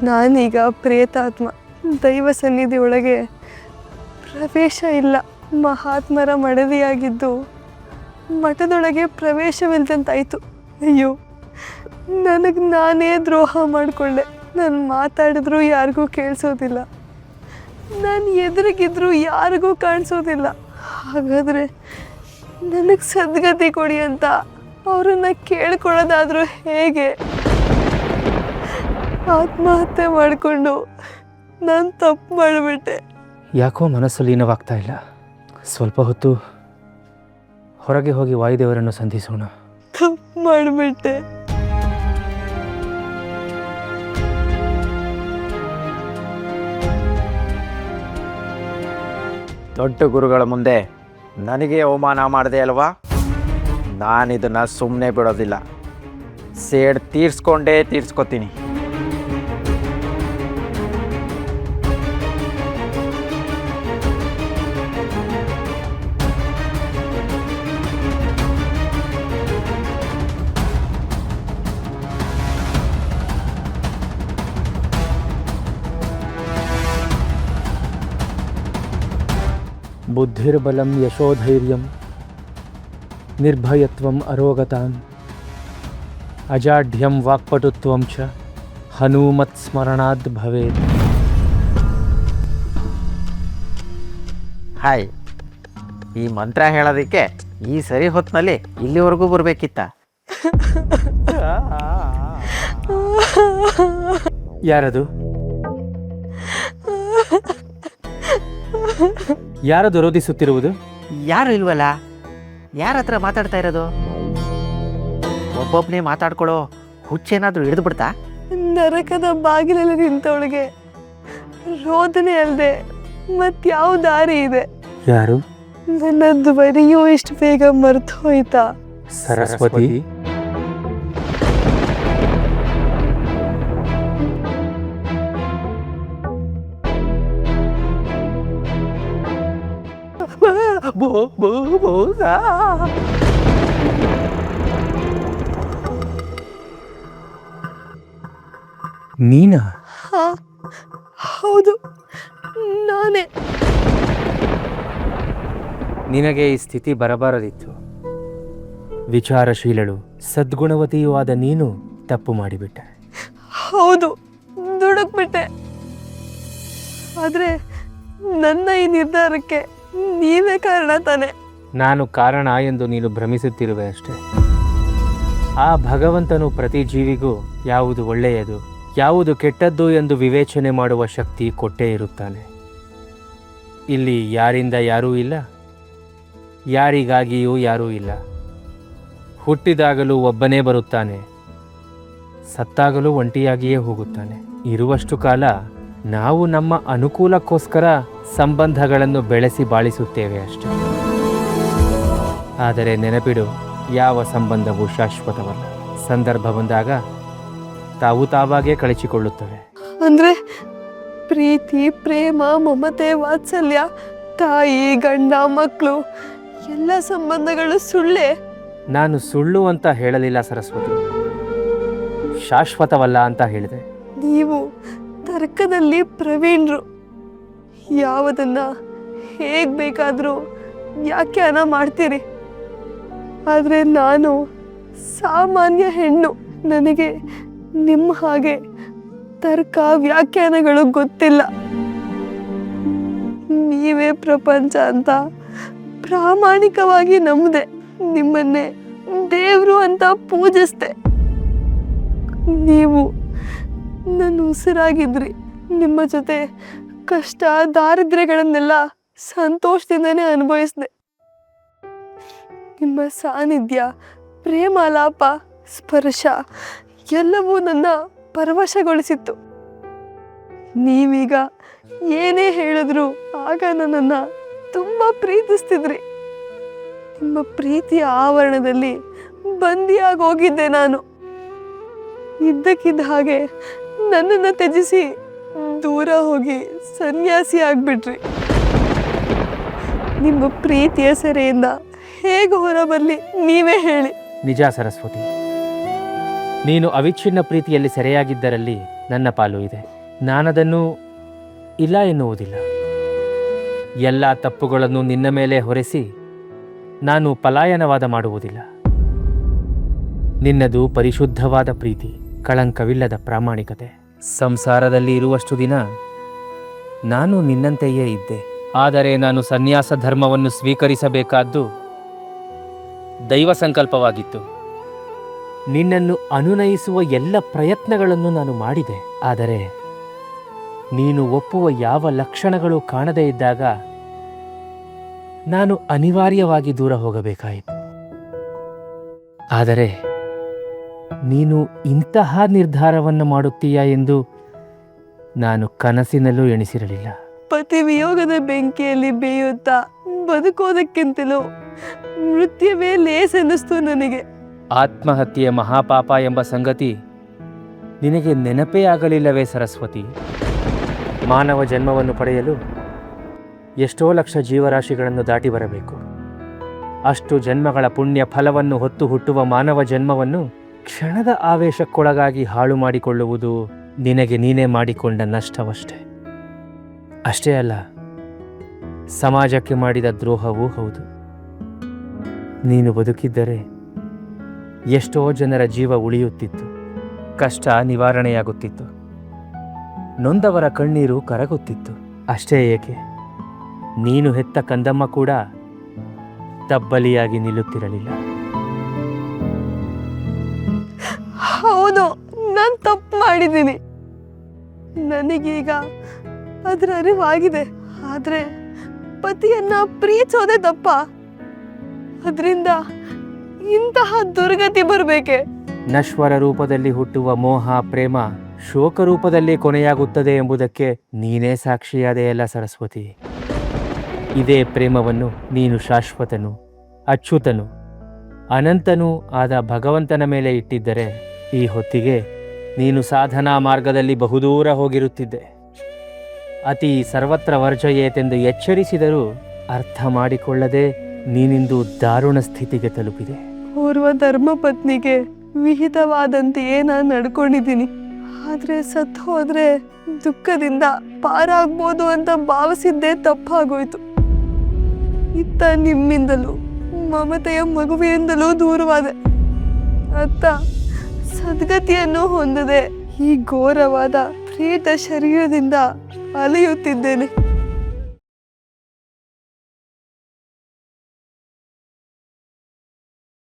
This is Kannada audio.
ನಾನೀಗ ಪ್ರೇತಾತ್ಮ. ದೈವ ಸನ್ನಿಧಿ ಒಳಗೆ ಪ್ರವೇಶ ಇಲ್ಲ. ಮಹಾತ್ಮರ ಮಡದಿಯಾಗಿದ್ದು ಮಠದೊಳಗೆ ಪ್ರವೇಶವಿಲ್ಲದಂತಾಯಿತು. ಅಯ್ಯೋ, ನನಗೆ ನಾನೇ ದ್ರೋಹ ಮಾಡಿಕೊಂಡೆ. ನಾನು ಮಾತಾಡಿದ್ರೂ ಯಾರಿಗೂ ಕೇಳಿಸೋದಿಲ್ಲ, ನಾನು ಎದುರಿಗಿದ್ರೂ ಯಾರಿಗೂ ಕಾಣಿಸೋದಿಲ್ಲ. ಹಾಗಾದರೆ ನನಗೆ ಸದ್ಗತಿ ಕೊಡಿ ಅಂತ ಅವರನ್ನು ಕೇಳ್ಕೊಳ್ಳೋದಾದರೂ ಹೇಗೆ? ಆತ್ಮಹತ್ಯೆ ಮಾಡಿಕೊಂಡು ನಾನು ತಪ್ಪು ಮಾಡಿಬಿಟ್ಟೆ. ಯಾಕೋ ಮನಸ್ಸು ಲೀನವಾಗ್ತಾ ಇಲ್ಲ. ಸ್ವಲ್ಪ ಹೊತ್ತು ಹೊರಗೆ ಹೋಗಿ ವಾಯುದೇವರನ್ನು ಸಂಧಿಸೋಣ. ತಪ್ಪು ಮಾಡಿಬಿಟ್ಟೆ. ದೊಡ್ಡ ಗುರುಗಳ ಮುಂದೆ ನನಗೆ ಅವಮಾನ ಮಾಡಿದೆ ಅಲ್ವಾ? ನಾನಿದನ್ನು ಸುಮ್ಮನೆ ಬಿಡೋದಿಲ್ಲ. ಸೇಡ್ ತೀರ್ಸ್ಕೊತೀನಿ. ಬುದ್ಧಿರ್ಬಲಂ ಯಶೋಧೈರ್ಯಂ ನಿರ್ಭಯತ್ವಂ ಅರೋಗತಾಂ ಅಜಾಢ್ಯಂ ವಾಕ್ಪಟುತ್ವಂ ಚ ಹನುಮತ್ ಸ್ಮರಣಾದ್ ಭವೇತ್. ಹಾಯ್, ಈ ಮಂತ್ರ ಹೇಳೋದಕ್ಕೆ ಈ ಸರಿ ಹೊತ್ತಿನಲ್ಲಿ ಇಲ್ಲಿವರೆಗೂ ಬರಬೇಕಿತ್ತ? ಯಾರದು? ಯಾರದು ರೋಧಿಸುತ್ತಿರುವುದು? ಯಾರು ಇಲ್ವಲ್ಲ? ಯಾರ ಹತ್ರ ಮಾತಾಡ್ತಾ ಇರೋದು? ಒಬ್ಬೊಬ್ಬನೇ ಮಾತಾಡ್ಕೊಳ್ಳೋ ಹುಚ್ಚೇನಾದರೂ ಹಿಡಿದು ಬಿಡ್ತಾ? ನರಕದ ಬಾಗಿಲಲ್ಲಿ ನಿಂತವಳಿಗೆ ರೋದನೆ ಅಲ್ಲದೆ ಮತ್ಯಾವ ದಾರಿ ಇದೆ? ಯಾರು? ನನ್ನ ಧ್ವನಿಯೂ ಇಷ್ಟು ಬೇಗ ಮರ್ತು ಹೋಯ್ತಾ? ಸರಸ್ವತಿ. ನೀನಾ? ಹಾ, ಹೌದು, ನಾನೇ. ನಿನಗೆ ಈ ಸ್ಥಿತಿ ಬರಬಾರದಿತ್ತು. ವಿಚಾರಶೀಲಳು ಸದ್ಗುಣವತಿಯೂ ಆದ ನೀನು ತಪ್ಪು ಮಾಡಿಬಿಟ್ಟೆ. ಹೌದು, ದುಡುಕ್ಬಿಟ್ಟೆ. ಆದರೆ ನನ್ನ ಈ ನಿರ್ಧಾರಕ್ಕೆ ನೀವೇ ಕಾರಣ ತಾನೆ? ನಾನು ಕಾರಣ ಎಂದು ನೀನು ಭ್ರಮಿಸುತ್ತಿರುವೆ ಅಷ್ಟೇ. ಆ ಭಗವಂತನು ಪ್ರತಿ ಜೀವಿಗೂ ಯಾವುದು ಒಳ್ಳೆಯದು, ಯಾವುದು ಕೆಟ್ಟದ್ದು ಎಂದು ವಿವೇಚನೆ ಮಾಡುವ ಶಕ್ತಿ ಕೊಟ್ಟೇ ಇರುತ್ತಾನೆ. ಇಲ್ಲಿ ಯಾರಿಂದ ಯಾರೂ ಇಲ್ಲ, ಯಾರಿಗಾಗಿಯೂ ಯಾರೂ ಇಲ್ಲ. ಹುಟ್ಟಿದಾಗಲೂ ಒಬ್ಬನೇ ಬರುತ್ತಾನೆ, ಸತ್ತಾಗಲೂ ಒಂಟಿಯಾಗಿಯೇ ಹೋಗುತ್ತಾನೆ. ಇರುವಷ್ಟು ಕಾಲ ನಾವು ನಮ್ಮ ಅನುಕೂಲಕ್ಕೋಸ್ಕರ ಸಂಬಂಧಗಳನ್ನು ಬೆಳೆಸಿ ಬಾಳಿಸುತ್ತೇವೆ ಅಷ್ಟೇ. ಆದರೆ ನೆನಪಿಡು, ಯಾವ ಸಂಬಂಧವೂ ಶಾಶ್ವತವಲ್ಲ. ಸಂದರ್ಭ ಬಂದಾಗ ತಾವು ತಾವಾಗೇ ಕಳಚಿಕೊಳ್ಳುತ್ತವೆ. ಅಂದ್ರೆ ಪ್ರೀತಿ, ಪ್ರೇಮ, ಮಮತೆ, ವಾತ್ಸಲ್ಯ, ತಾಯಿ, ಗಂಡ, ಮಕ್ಕಳು ಎಲ್ಲ ಸಂಬಂಧಗಳು ಸುಳ್ಳೇ? ನಾನು ಸುಳ್ಳು ಅಂತ ಹೇಳಲಿಲ್ಲ ಸರಸ್ವತಿ, ಶಾಶ್ವತವಲ್ಲ ಅಂತ ಹೇಳಿದೆ. ನೀವು ತರ್ಕದಲ್ಲಿ ಪ್ರವೀಣರು. ಯಾವುದನ್ನ ಹೇಗೆ ಬೇಕಾದರೂ ವ್ಯಾಖ್ಯಾನ ಮಾಡ್ತೀರಿ. ಆದರೆ ನಾನು ಸಾಮಾನ್ಯ ಹೆಣ್ಣು. ನನಗೆ ನಿಮ್ಮ ಹಾಗೆ ತರ್ಕ ವ್ಯಾಖ್ಯಾನಗಳು ಗೊತ್ತಿಲ್ಲ. ನೀವೇ ಪ್ರಪಂಚ ಅಂತ ಪ್ರಾಮಾಣಿಕವಾಗಿ ನಂಬಿದೆ. ನಿಮ್ಮನ್ನೇ ದೇವರು ಅಂತ ಪೂಜಿಸ್ದೆ. ನೀವು ನನ್ನ ಉಸಿರಾಗಿದ್ರಿ. ನಿಮ್ಮ ಜೊತೆ ಕಷ್ಟ, ದಾರಿದ್ರ್ಯಗಳನ್ನೆಲ್ಲ ಸಂತೋಷದಿಂದನೇ ಅನುಭವಿಸಿದೆ. ನಿಮ್ಮ ಸಾನ್ನಿಧ್ಯ, ಪ್ರೇಮಾಲಾಪ, ಸ್ಪರ್ಶ ಎಲ್ಲವೂ ನನ್ನ ಪರವಶಗೊಳಿಸಿತ್ತು. ನೀವೀಗ ಏನೇ ಹೇಳಿದ್ರು ಆಗ ನನ್ನನ್ನು ತುಂಬ ಪ್ರೀತಿಸ್ತಿದ್ರಿ. ನಿಮ್ಮ ಪ್ರೀತಿಯ ಆವರಣದಲ್ಲಿ ಬಂದಿಯಾಗಿ ಹೋಗಿದ್ದೆ ನಾನು. ಇದ್ದಕ್ಕಿದ್ದ ಹಾಗೆ ನನ್ನನ್ನು ತ್ಯಜಿಸಿ ದೂರ ಹೋಗಿ ಸನ್ಯಾಸಿ ಆಗ್ಬಿಟ್ರಿ. ನಿಮ್ಮ ಪ್ರೀತಿಯ ಸೆರೆಯಿಂದ ಹೇಗೆ ಹೊರಬರಲಿ ನೀವೇ ಹೇಳಿ. ನಿಜ ಸರಸ್ವತಿ, ನೀನು ಅವಿಚ್ಛಿನ್ನ ಪ್ರೀತಿಯಲ್ಲಿ ಸೆರೆಯಾಗಿದ್ದರಲ್ಲಿ ನನ್ನ ಪಾಲು ಇದೆ. ನಾನದನ್ನು ಇಲ್ಲ ಎನ್ನುವುದಿಲ್ಲ. ಎಲ್ಲ ತಪ್ಪುಗಳನ್ನು ನಿನ್ನ ಮೇಲೆ ಹೊರೆಸಿ ನಾನು ಪಲಾಯನವಾದ ಮಾಡುವುದಿಲ್ಲ. ನಿನ್ನದು ಪರಿಶುದ್ಧವಾದ ಪ್ರೀತಿ, ಕಳಂಕವಿಲ್ಲದ ಪ್ರಾಮಾಣಿಕತೆ. ಸಂಸಾರದಲ್ಲಿ ಇರುವಷ್ಟು ದಿನ ನಾನು ನಿನ್ನಂತೆಯೇ ಇದ್ದೆ. ಆದರೆ ನಾನು ಸನ್ಯಾಸ ಧರ್ಮವನ್ನು ಸ್ವೀಕರಿಸಬೇಕಾದ್ದು ದೈವ ಸಂಕಲ್ಪವಾಗಿತ್ತು. ನಿನ್ನನ್ನು ಅನುನಯಿಸುವ ಎಲ್ಲ ಪ್ರಯತ್ನಗಳನ್ನು ನಾನು ಮಾಡಿದೆ. ಆದರೆ ನೀನು ಒಪ್ಪುವ ಯಾವ ಲಕ್ಷಣಗಳು ಕಾಣದೇ ಇದ್ದಾಗ ನಾನು ಅನಿವಾರ್ಯವಾಗಿ ದೂರ ಹೋಗಬೇಕಾಯಿತು. ಆದರೆ ನೀನು ಇಂತಹ ನಿರ್ಧಾರವನ್ನು ಮಾಡುತ್ತೀಯಾ ಎಂದು ನಾನು ಕನಸಿನಲ್ಲೂ ಎಣಿಸಿರಲಿಲ್ಲ. ಪತಿ ವಿಯೋಗದ ಬೆಂಕಿಯಲ್ಲಿ ಬೇಯುತ್ತಾ ಬದುಕೋದಕ್ಕಿಂತಲೂ ಮೃತ್ಯುವೇ ಲೇಸೆನ್ನಿಸ್ತು ನನಗೆ. ಆತ್ಮಹತ್ಯೆಯ ಮಹಾಪಾಪ ಎಂಬ ಸಂಗತಿ ನಿನಗೆ ನೆನಪೇ ಆಗಲಿಲ್ಲವೇ ಸರಸ್ವತಿ? ಮಾನವ ಜನ್ಮವನ್ನು ಪಡೆಯಲು ಎಷ್ಟೋ ಲಕ್ಷ ಜೀವರಾಶಿಗಳನ್ನು ದಾಟಿ ಬರಬೇಕು. ಅಷ್ಟು ಜನ್ಮಗಳ ಪುಣ್ಯ ಫಲವನ್ನು ಹೊತ್ತು ಹುಟ್ಟುವ ಮಾನವ ಜನ್ಮವನ್ನು ಕ್ಷಣದ ಆವೇಶಕ್ಕೊಳಗಾಗಿ ಹಾಳು ಮಾಡಿಕೊಳ್ಳುವುದು ನಿನಗೆ ನೀನೇ ಮಾಡಿಕೊಂಡ ನಷ್ಟವಷ್ಟೇ. ಅಷ್ಟೇ ಅಲ್ಲ, ಸಮಾಜಕ್ಕೆ ಮಾಡಿದ ದ್ರೋಹವೂ ಹೌದು. ನೀನು ಬದುಕಿದ್ದರೆ ಎಷ್ಟೋ ಜನರ ಜೀವ ಉಳಿಯುತ್ತಿತ್ತು, ಕಷ್ಟ ನಿವಾರಣೆಯಾಗುತ್ತಿತ್ತು, ನೊಂದವರ ಕಣ್ಣೀರು ಕರಗುತ್ತಿತ್ತು. ಅಷ್ಟೇ ಏಕೆ, ನೀನು ಹೆತ್ತ ಕಂದಮ್ಮ ಕೂಡ ತಬ್ಬಲಿಯಾಗಿ ನಿಲ್ಲುತ್ತಿರಲಿಲ್ಲ. ಹೌದು, ನಾನು ತಪ್ಪು ಮಾಡಿದ್ದೀನಿ. ನನಗೀಗ ಅದರ ಅರಿವಾಗಿದೆ. ಆದರೆ ಪತಿಯನ್ನ ಪ್ರೀತಿಸೋದೇ ತಪ್ಪ? ಅದರಿಂದ ಇಂತಹ ದುರ್ಗತಿ ಬರಬೇಕೆ? ನಶ್ವರ ರೂಪದಲ್ಲಿ ಹುಟ್ಟುವ ಮೋಹ ಪ್ರೇಮ ಶೋಕ ರೂಪದಲ್ಲಿ ಕೊನೆಯಾಗುತ್ತದೆ ಎಂಬುದಕ್ಕೆ ನೀನೇ ಸಾಕ್ಷಿಯಾದೆಯಲ್ಲ ಸರಸ್ವತಿ. ಇದೇ ಪ್ರೇಮವನ್ನು ನೀನು ಶಾಶ್ವತನು, ಅಚ್ಯುತನು, ಅನಂತನೂ ಆದ ಭಗವಂತನ ಮೇಲೆ ಇಟ್ಟಿದ್ದರೆ ಈ ಹೊತ್ತಿಗೆ ನೀನು ಸಾಧನಾ ಮಾರ್ಗದಲ್ಲಿ ಬಹುದೂರ ಹೋಗಿರುತ್ತಿದ್ದೆ. ಅತಿ ಸರ್ವತ್ರ ವರ್ಜಯೇತೆಂದು ಎಚ್ಚರಿಸಿದರೂ ಅರ್ಥ ಮಾಡಿಕೊಳ್ಳದೆ ನೀನಿಂದು ದಾರುಣ ಸ್ಥಿತಿಗೆ ತಲುಪಿದೆ. ಪೂರ್ವ ಧರ್ಮಪತ್ನಿಗೆ ವಿಹಿತವಾದಂತೆಯೇ ನಾನು ನಡ್ಕೊಂಡಿದ್ದೀನಿ. ಆದರೆ ಸತ್ತು ಹೋದ್ರೆ ದುಃಖದಿಂದ ಪಾರಾಗ್ಬೋದು ಅಂತ ಭಾವಿಸಿದ್ದೇ ತಪ್ಪಾಗೋಯ್ತು. ಇತ್ತ ನಿಮ್ಮಿಂದಲೂ ಮಮತೆಯ ಮಗುವಿನಿಂದಲೂ ದೂರವಾದೆ. ಅತ್ತ ಸದ್ಗತಿಯನ್ನು ಹೊಂದದೆ ಈ ಘೋರವಾದ ಪ್ರೇತ ಶರೀರದಿಂದ ಅಲೆಯುತ್ತಿದ್ದೇನೆ.